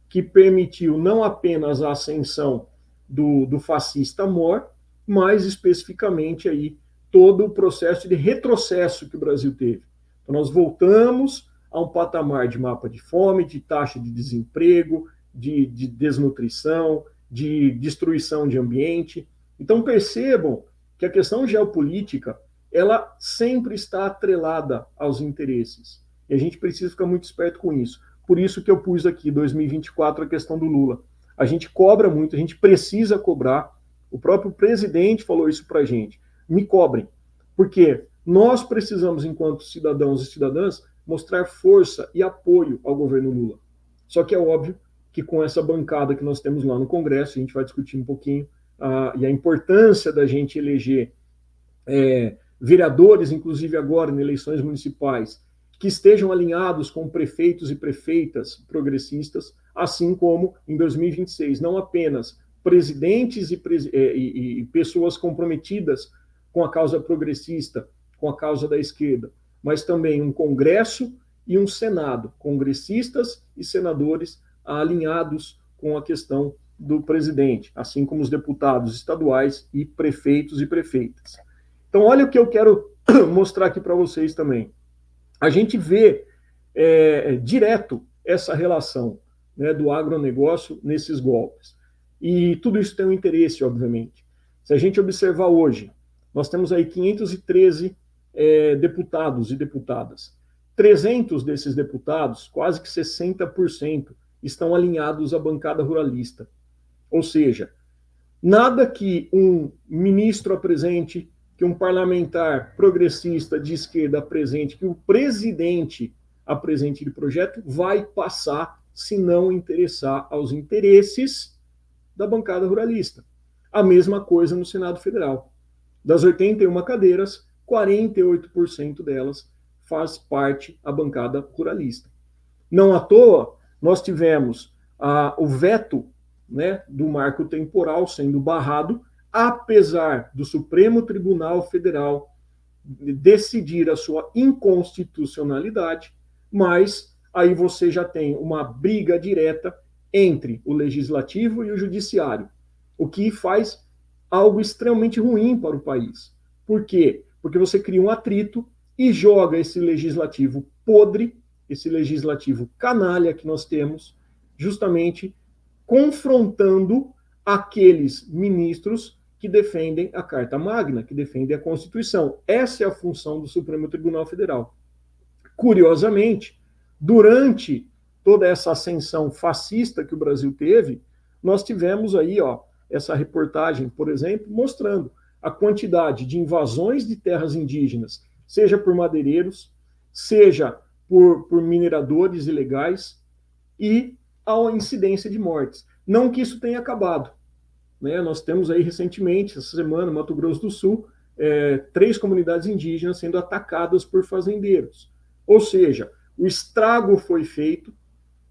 que permitiu não apenas a ascensão do fascista Mor, mas especificamente aí todo o processo de retrocesso que o Brasil teve. Então nós voltamos a um patamar de mapa de fome, de taxa de desemprego, de desnutrição, de destruição de ambiente. Então percebam que a questão geopolítica, ela sempre está atrelada aos interesses. E a gente precisa ficar muito esperto com isso. Por isso que eu pus aqui, 2024, a questão do Lula. A gente cobra muito, a gente precisa cobrar. O próprio presidente falou isso para a gente. Me cobrem. Porque nós precisamos, enquanto cidadãos e cidadãs, mostrar força e apoio ao governo Lula. Só que é óbvio que com essa bancada que nós temos lá no Congresso, a gente vai discutir um pouquinho, e a importância da gente eleger vereadores, inclusive agora em eleições municipais, que estejam alinhados com prefeitos e prefeitas progressistas, assim como em 2026, não apenas presidentes e pessoas comprometidas com a causa progressista, com a causa da esquerda, mas também um Congresso e um Senado, congressistas e senadores alinhados com a questão do presidente, assim como os deputados estaduais e prefeitos e prefeitas. Então, olha o que eu quero mostrar aqui para vocês também. A gente vê direto essa relação, né, do agronegócio nesses golpes. E tudo isso tem um interesse, obviamente. Se a gente observar hoje, nós temos aí 513 deputados e deputadas. 300 desses deputados, quase que 60%, estão alinhados à bancada ruralista. Ou seja, nada que um ministro apresente, que um parlamentar progressista de esquerda apresente, que o presidente apresente de projeto, vai passar se não interessar aos interesses da bancada ruralista. A mesma coisa no Senado Federal. Das 81 cadeiras, 48% delas faz parte a bancada ruralista. Não à toa, nós tivemos o veto, né, do marco temporal sendo barrado, apesar do Supremo Tribunal Federal decidir a sua inconstitucionalidade, mas aí você já tem uma briga direta entre o legislativo e o judiciário, o que faz algo extremamente ruim para o país. Por quê? Porque você cria um atrito e joga esse legislativo podre, esse legislativo canalha que nós temos, justamente confrontando aqueles ministros que defendem a Carta Magna, que defendem a Constituição. Essa é a função do Supremo Tribunal Federal. Curiosamente, durante toda essa ascensão fascista que o Brasil teve, nós tivemos aí essa reportagem, por exemplo, mostrando a quantidade de invasões de terras indígenas, seja por madeireiros, seja por mineradores ilegais, e a incidência de mortes. Não que isso tenha acabado. Né? Nós temos aí recentemente, essa semana, no Mato Grosso do Sul, 3 comunidades indígenas sendo atacadas por fazendeiros. Ou seja, o estrago foi feito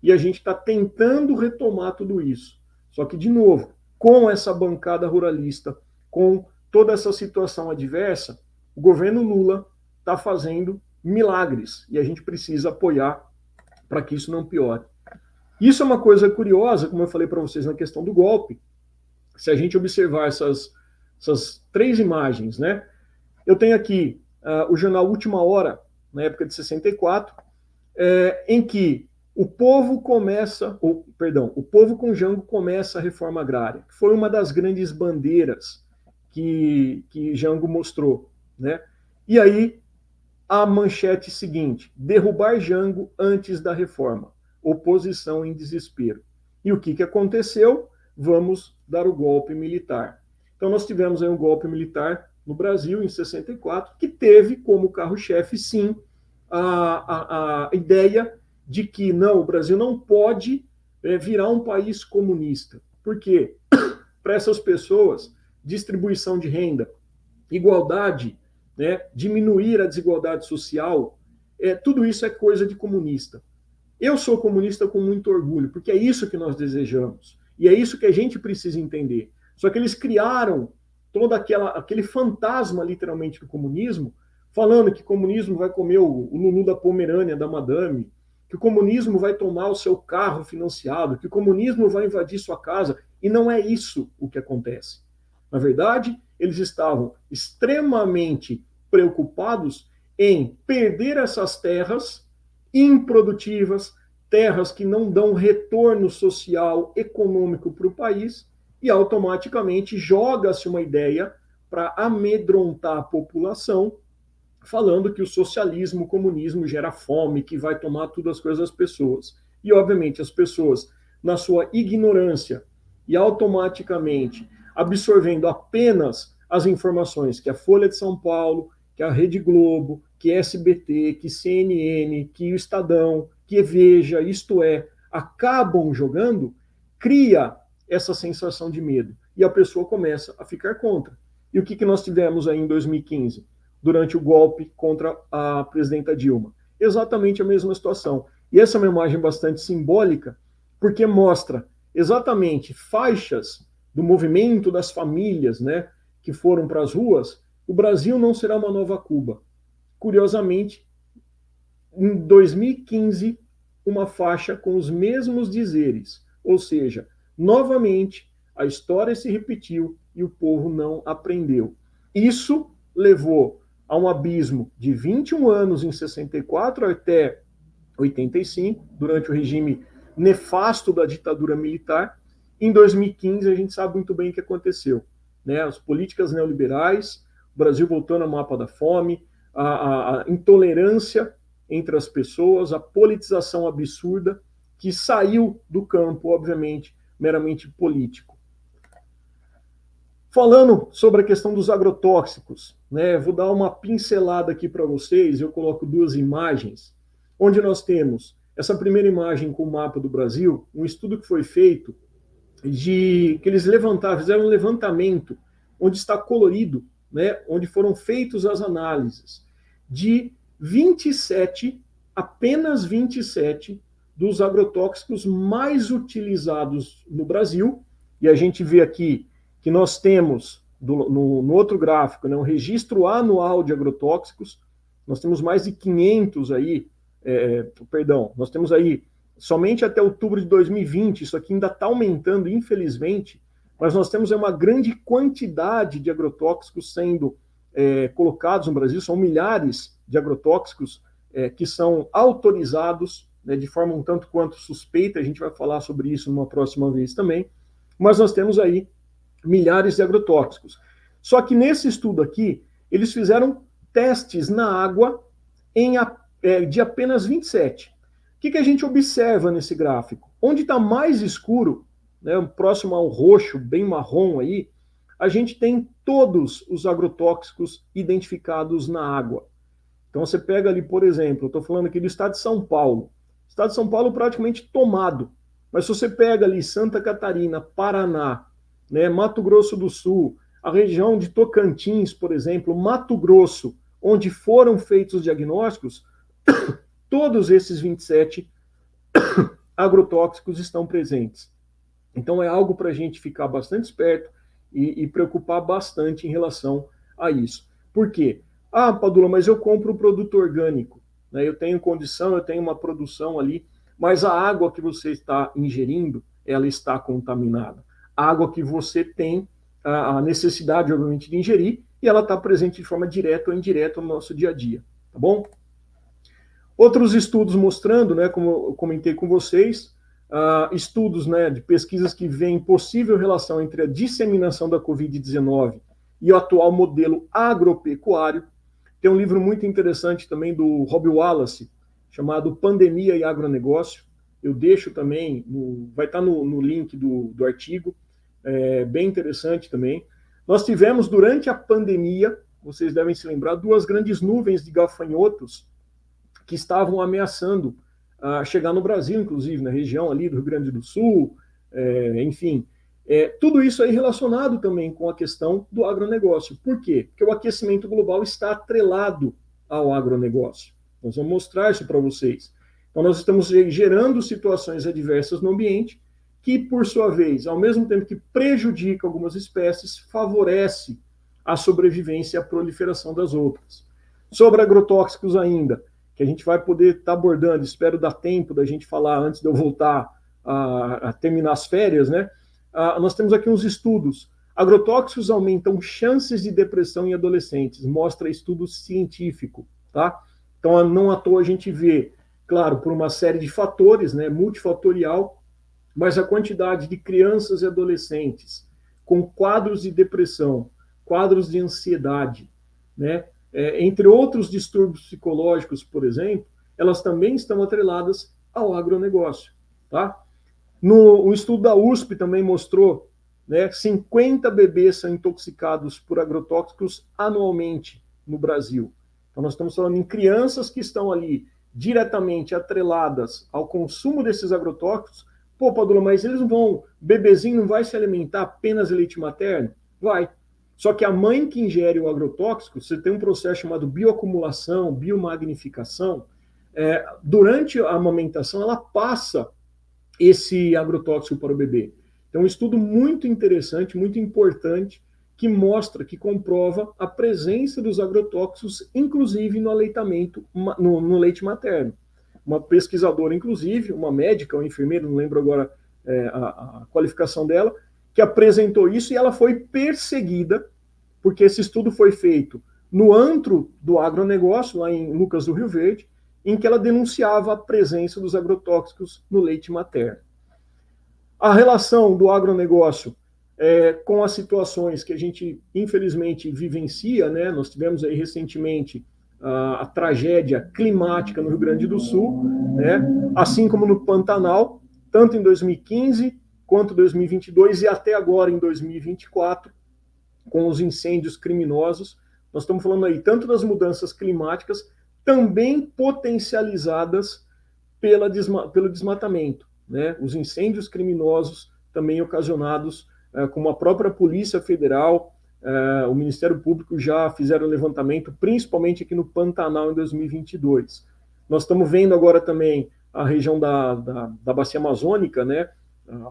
e a gente está tentando retomar tudo isso. Só que, de novo, com essa bancada ruralista, com toda essa situação adversa, o governo Lula está fazendo milagres e a gente precisa apoiar para que isso não piore. Isso é uma coisa curiosa, como eu falei para vocês na questão do golpe. Se a gente observar essas 3 imagens, né? Eu tenho aqui o jornal Última Hora, na época de 64, em que o povo com Jango começa a reforma agrária, que foi uma das grandes bandeiras que Jango mostrou, né? E aí a manchete seguinte: derrubar Jango antes da reforma, oposição em desespero. E o que aconteceu? Vamos dar o golpe militar. Então nós tivemos aí um golpe militar no Brasil em 64, que teve como carro-chefe, sim, a ideia de que não, o Brasil não pode virar um país comunista. Por quê? Para essas pessoas, distribuição de renda, igualdade, né, diminuir a desigualdade social, tudo isso é coisa de comunista. Eu sou comunista com muito orgulho, porque é isso que nós desejamos. E é isso que a gente precisa entender. Só que eles criaram todo aquele fantasma, literalmente, do comunismo, falando que o comunismo vai comer o Lulu da Pomerânia, da Madame, que o comunismo vai tomar o seu carro financiado, que o comunismo vai invadir sua casa. E não é isso o que acontece. Na verdade, eles estavam extremamente preocupados em perder essas terras improdutivas, terras que não dão retorno social, econômico para o país, e automaticamente joga-se uma ideia para amedrontar a população, falando que o socialismo, o comunismo gera fome, que vai tomar todas as coisas das pessoas. E, obviamente, as pessoas, na sua ignorância e automaticamente absorvendo apenas as informações que a Folha de São Paulo, que a Rede Globo, que a SBT, que CNN, que o Estadão, que Veja, isto é, acabam jogando, cria essa sensação de medo. E a pessoa começa a ficar contra. E o que nós tivemos aí em 2015, durante o golpe contra a presidenta Dilma? Exatamente a mesma situação. E essa é uma imagem bastante simbólica, porque mostra exatamente faixas do movimento das famílias, né, que foram para as ruas. O Brasil não será uma nova Cuba. Curiosamente, em 2015, uma faixa com os mesmos dizeres. Ou seja, novamente, a história se repetiu e o povo não aprendeu. Isso levou a um abismo de 21 anos em 64 até 85, durante o regime nefasto da ditadura militar. Em 2015, a gente sabe muito bem o que aconteceu. Né? As políticas neoliberais, o Brasil voltando ao mapa da fome, a intolerância entre as pessoas, a politização absurda, que saiu do campo, obviamente, meramente político. Falando sobre a questão dos agrotóxicos, né, vou dar uma pincelada aqui para vocês, eu coloco 2 imagens, onde nós temos essa primeira imagem com o mapa do Brasil, um estudo que foi feito, que eles fizeram um levantamento, onde está colorido, né, onde foram feitas as análises de 27, apenas 27, dos agrotóxicos mais utilizados no Brasil, e a gente vê aqui que nós temos, no outro gráfico, né, um registro anual de agrotóxicos, nós temos mais de 500 aí, nós temos aí, somente até outubro de 2020, isso aqui ainda está aumentando, infelizmente, mas nós temos uma grande quantidade de agrotóxicos sendo colocados no Brasil, são milhares de agrotóxicos que são autorizados, né, de forma um tanto quanto suspeita, a gente vai falar sobre isso numa próxima vez também, mas nós temos aí milhares de agrotóxicos. Só que nesse estudo aqui, eles fizeram testes na água de apenas 27. O que a gente observa nesse gráfico? Onde está mais escuro né, próximo ao roxo, bem marrom aí, a gente tem todos os agrotóxicos identificados na água. Então você pega ali, por exemplo, eu estou falando aqui do estado de São Paulo. O estado de São Paulo praticamente tomado. Mas se você pega ali Santa Catarina, Paraná, né, Mato Grosso do Sul, a região de Tocantins, por exemplo, Mato Grosso, onde foram feitos os diagnósticos, todos esses 27 agrotóxicos estão presentes. Então é algo para a gente ficar bastante esperto e preocupar bastante em relação a isso. Por quê? Ah, Padula, mas eu compro o produto orgânico, né? Eu tenho condição, eu tenho uma produção ali, mas a água que você está ingerindo, ela está contaminada. A água que você tem a necessidade, obviamente, de ingerir, e ela está presente de forma direta ou indireta no nosso dia a dia, tá bom? Outros estudos mostrando, né, como eu comentei com vocês, estudos, né, de pesquisas que veem possível relação entre a disseminação da Covid-19 e o atual modelo agropecuário. Tem um livro muito interessante também do Rob Wallace, chamado Pandemia e Agronegócio. Eu deixo também, vai estar no link do artigo, bem interessante também. Nós tivemos, durante a pandemia, vocês devem se lembrar, duas grandes nuvens de gafanhotos que estavam ameaçando chegar no Brasil, inclusive, na região ali do Rio Grande do Sul, enfim. Tudo isso aí relacionado também com a questão do agronegócio. Por quê? Porque o aquecimento global está atrelado ao agronegócio. Nós vamos mostrar isso para vocês. Então, nós estamos gerando situações adversas no ambiente que, por sua vez, ao mesmo tempo que prejudica algumas espécies, favorece a sobrevivência e a proliferação das outras. Sobre agrotóxicos ainda, que a gente vai poder estar abordando, espero dar tempo da gente falar antes de eu voltar a terminar as férias, né? Nós temos aqui uns estudos. Agrotóxicos aumentam chances de depressão em adolescentes, mostra estudo científico, tá? Então, não à toa a gente vê, claro, por uma série de fatores, né, multifatorial, mas a quantidade de crianças e adolescentes com quadros de depressão, quadros de ansiedade, né, entre outros distúrbios psicológicos, por exemplo, elas também estão atreladas ao agronegócio, tá? O estudo da USP também mostrou, né, 50 bebês são intoxicados por agrotóxicos anualmente no Brasil. Então, nós estamos falando em crianças que estão ali diretamente atreladas ao consumo desses agrotóxicos. Pô, Padula, mas eles não vão, bebezinho não vai se alimentar apenas de leite materno? Vai. Só que a mãe que ingere o agrotóxico, você tem um processo chamado bioacumulação, biomagnificação, durante a amamentação ela passa esse agrotóxico para o bebê. Então, um estudo muito interessante, muito importante, que mostra, que comprova a presença dos agrotóxicos, inclusive no aleitamento, no leite materno. Uma pesquisadora, inclusive, uma médica, uma enfermeira, não lembro agora a qualificação dela, que apresentou isso e ela foi perseguida, porque esse estudo foi feito no antro do agronegócio, lá em Lucas do Rio Verde, em que ela denunciava a presença dos agrotóxicos no leite materno. A relação do agronegócio com as situações que a gente, infelizmente, vivencia, né? Nós tivemos aí recentemente a tragédia climática no Rio Grande do Sul, né? Assim como no Pantanal, tanto em 2015 quanto 2022 e até agora em 2024, com os incêndios criminosos. Nós estamos falando aí tanto das mudanças climáticas, também potencializadas pelo desmatamento, né? Os incêndios criminosos também ocasionados, como a própria Polícia Federal, o Ministério Público já fizeram levantamento, principalmente aqui no Pantanal em 2022. Nós estamos vendo agora também a região da Bacia Amazônica, né?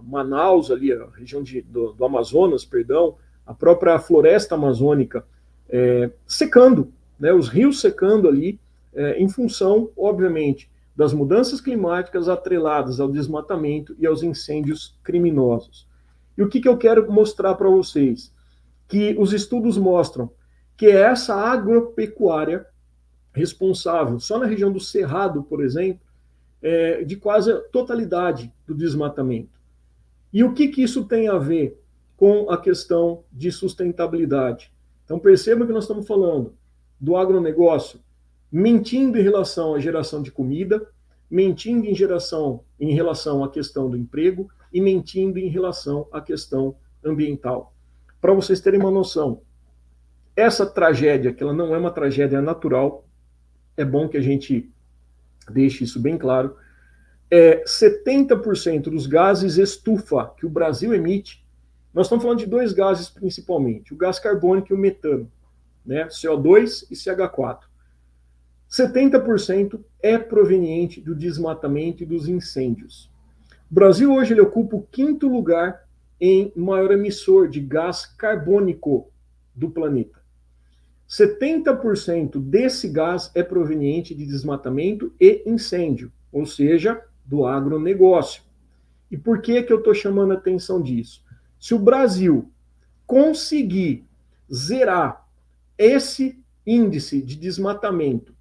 Manaus ali, a região do Amazonas, perdão, a própria floresta amazônica secando, né? Os rios secando ali, em função, obviamente, das mudanças climáticas atreladas ao desmatamento e aos incêndios criminosos. E o que eu quero mostrar para vocês? Que os estudos mostram que é essa agropecuária responsável, só na região do Cerrado, por exemplo, de quase a totalidade do desmatamento. E o que isso tem a ver com a questão de sustentabilidade? Então percebam que nós estamos falando do agronegócio mentindo em relação à geração de comida, mentindo em relação à questão do emprego, e mentindo em relação à questão ambiental. Para vocês terem uma noção, essa tragédia, que ela não é uma tragédia natural, é bom que a gente deixe isso bem claro, 70% dos gases estufa que o Brasil emite, nós estamos falando de dois gases principalmente, o gás carbônico e o metano, né, CO2 e CH4. 70% é proveniente do desmatamento e dos incêndios. O Brasil hoje ele ocupa o 5º lugar em maior emissor de gás carbônico do planeta. 70% desse gás é proveniente de desmatamento e incêndio, ou seja, do agronegócio. E por que eu estou chamando a atenção disso? Se o Brasil conseguir zerar esse índice de desmatamento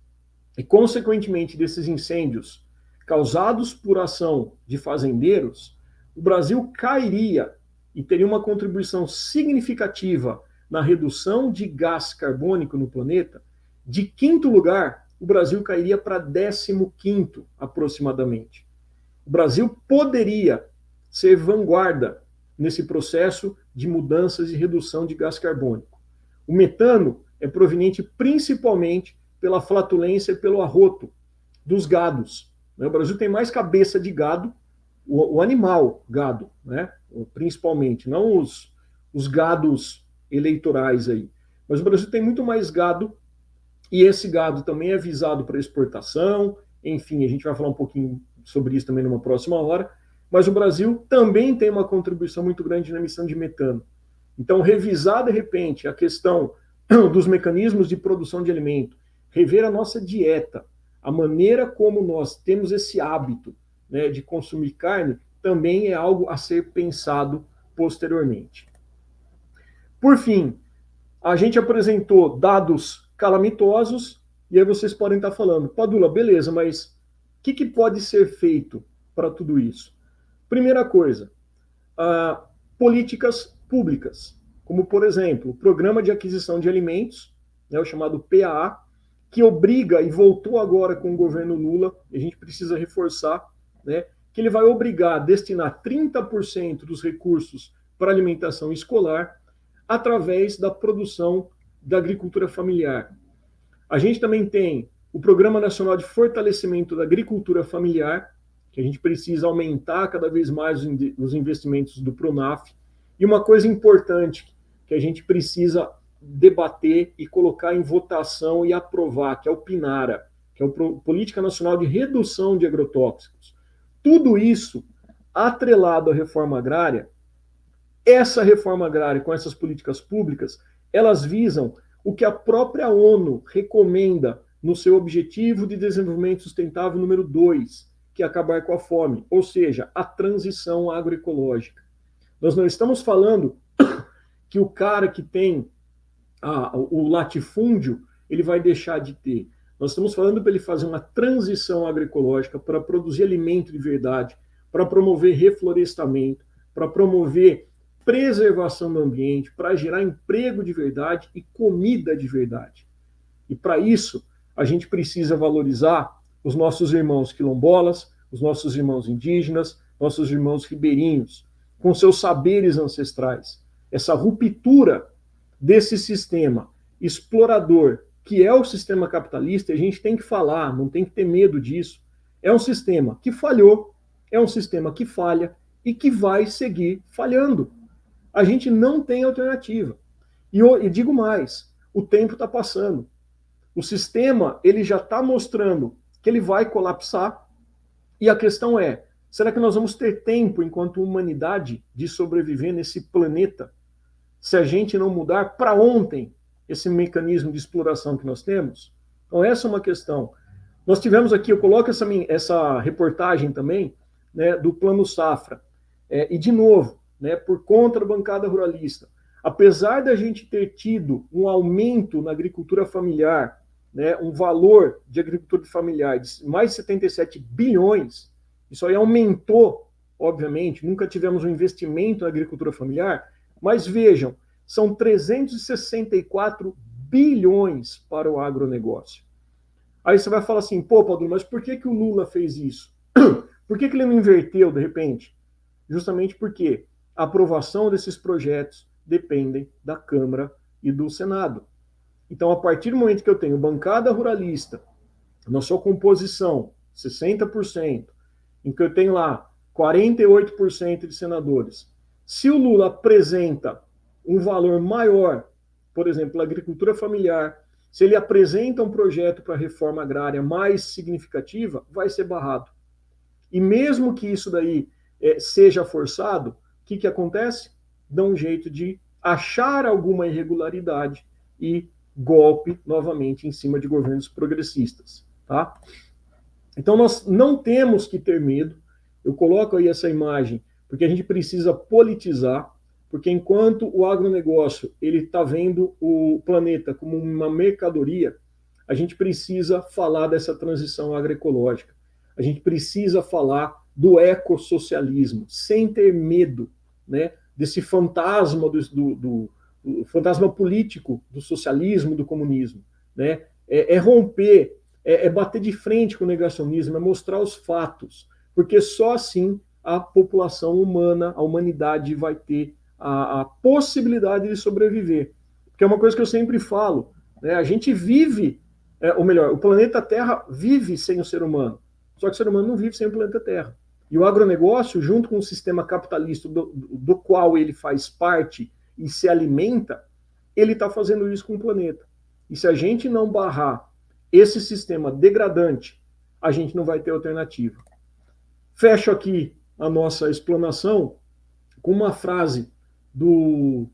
e, consequentemente, desses incêndios causados por ação de fazendeiros, o Brasil cairia e teria uma contribuição significativa na redução de gás carbônico no planeta. De 5º lugar, o Brasil cairia para 15º, aproximadamente. O Brasil poderia ser vanguarda nesse processo de mudanças e redução de gás carbônico. O metano é proveniente principalmente pela flatulência e pelo arroto dos gados. O Brasil tem mais cabeça de gado, o animal gado, né? Principalmente, não os gados eleitorais aí. Mas o Brasil tem muito mais gado, e esse gado também é visado para exportação, enfim, a gente vai falar um pouquinho sobre isso também numa próxima hora, mas o Brasil também tem uma contribuição muito grande na emissão de metano. Então, revisar, de repente, a questão dos mecanismos de produção de alimento, rever a nossa dieta, a maneira como nós temos esse hábito, né, de consumir carne, também é algo a ser pensado posteriormente. Por fim, a gente apresentou dados calamitosos, e aí vocês podem estar falando, Padula, beleza, mas o que pode ser feito para tudo isso? Primeira coisa, políticas públicas, como, por exemplo, o Programa de Aquisição de Alimentos, né, o chamado PAA, que obriga, e voltou agora com o governo Lula, e a gente precisa reforçar, né, que ele vai obrigar a destinar 30% dos recursos para alimentação escolar através da produção da agricultura familiar. A gente também tem o Programa Nacional de Fortalecimento da Agricultura Familiar, que a gente precisa aumentar cada vez mais os investimentos do PRONAF. E uma coisa importante que a gente precisa debater e colocar em votação e aprovar, que é o PNARA, que é a Política Nacional de Redução de Agrotóxicos. Tudo isso atrelado à reforma agrária. Essa reforma agrária com essas políticas públicas, elas visam o que a própria ONU recomenda no seu Objetivo de Desenvolvimento Sustentável número 2, que é acabar com a fome, ou seja, a transição agroecológica. Nós não estamos falando que o cara que tem o latifúndio, ele vai deixar de ter. Nós estamos falando para ele fazer uma transição agroecológica para produzir alimento de verdade, para promover reflorestamento, para promover preservação do ambiente, para gerar emprego de verdade e comida de verdade. E para isso, a gente precisa valorizar os nossos irmãos quilombolas, os nossos irmãos indígenas, nossos irmãos ribeirinhos, com seus saberes ancestrais. Essa ruptura desse sistema explorador, que é o sistema capitalista, a gente tem que falar, não tem que ter medo disso. É um sistema que falhou, é um sistema que falha e que vai seguir falhando. A gente não tem alternativa. E digo mais, o tempo está passando. O sistema ele já está mostrando que ele vai colapsar. E a questão é, será que nós vamos ter tempo, enquanto humanidade, de sobreviver nesse planeta, se a gente não mudar para ontem esse mecanismo de exploração que nós temos? Então essa é uma questão. Nós tivemos aqui, eu coloco essa reportagem também, né, do Plano Safra. E de novo, né, por conta da bancada ruralista, apesar da gente ter tido um aumento na agricultura familiar, né, um valor de agricultura familiar de mais de 77 bilhões, isso aí aumentou, obviamente, nunca tivemos um investimento na agricultura familiar, mas vejam, são 364 bilhões para o agronegócio. Aí você vai falar assim, pô, Padre, mas por que o Lula fez isso? Por que ele não inverteu, de repente? justamente porque a aprovação desses projetos dependem da Câmara e do Senado. Então, a partir do momento que eu tenho bancada ruralista, na sua composição, 60%, em que eu tenho lá 48% de senadores, se o Lula apresenta um valor maior, por exemplo, a agricultura familiar, se ele apresenta um projeto para a reforma agrária mais significativa, vai ser barrado. E mesmo que isso daí seja forçado, o que acontece? Dá um jeito de achar alguma irregularidade e golpe novamente em cima de governos progressistas. Tá? Então nós não temos que ter medo. Eu coloco aí essa imagem porque a gente precisa politizar, porque enquanto o agronegócio ele está vendo o planeta como uma mercadoria, a gente precisa falar dessa transição agroecológica. A gente precisa falar do ecossocialismo, sem ter medo, né, desse fantasma do fantasma político do socialismo, do comunismo. Né? Romper, bater de frente com o negacionismo, é mostrar os fatos, porque só assim a população humana, a humanidade vai ter a possibilidade de sobreviver. Que é uma coisa que eu sempre falo, né? A gente vive, ou melhor, o planeta Terra vive sem o ser humano, só que o ser humano não vive sem o planeta Terra. E o agronegócio, junto com o sistema capitalista do qual ele faz parte e se alimenta, ele está fazendo isso com o planeta. E se a gente não barrar esse sistema degradante, a gente não vai ter alternativa. Fecho aqui a nossa explanação com uma frase do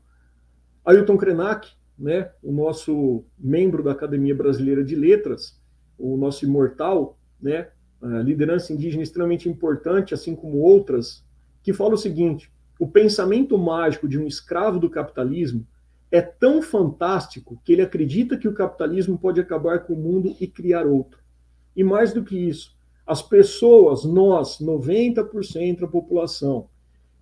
Ailton Krenak, né, o nosso membro da Academia Brasileira de Letras, o nosso imortal, né, a liderança indígena extremamente importante, assim como outras, que fala o seguinte: o pensamento mágico de um escravo do capitalismo é tão fantástico que ele acredita que o capitalismo pode acabar com o mundo e criar outro. E mais do que isso, as pessoas, nós, 90% da população,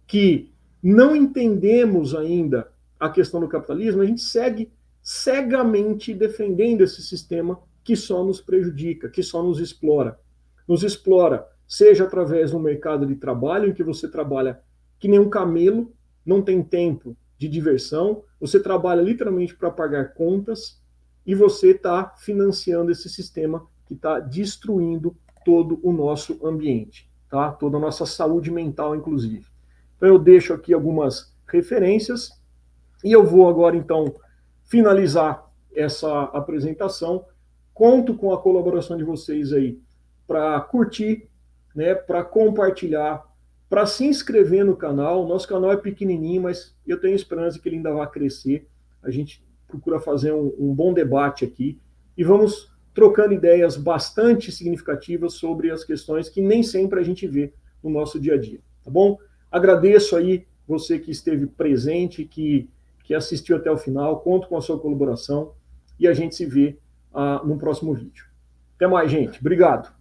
que não entendemos ainda a questão do capitalismo, a gente segue cegamente defendendo esse sistema que só nos prejudica, que só nos explora. Nos explora, seja através do mercado de trabalho, em que você trabalha que nem um camelo, não tem tempo de diversão, você trabalha literalmente para pagar contas e você está financiando esse sistema que está destruindo todo o nosso ambiente, tá? Toda a nossa saúde mental, inclusive. Então eu deixo aqui algumas referências e eu vou agora, então, finalizar essa apresentação. Conto com a colaboração de vocês aí para curtir, né, para compartilhar, para se inscrever no canal. Nosso canal é pequenininho, mas eu tenho esperança que ele ainda vai crescer. A gente procura fazer um bom debate aqui e vamos trocando ideias bastante significativas sobre as questões que nem sempre a gente vê no nosso dia a dia, tá bom? Agradeço aí você que esteve presente, que assistiu até o final, conto com a sua colaboração e a gente se vê no próximo vídeo. Até mais, gente. Obrigado.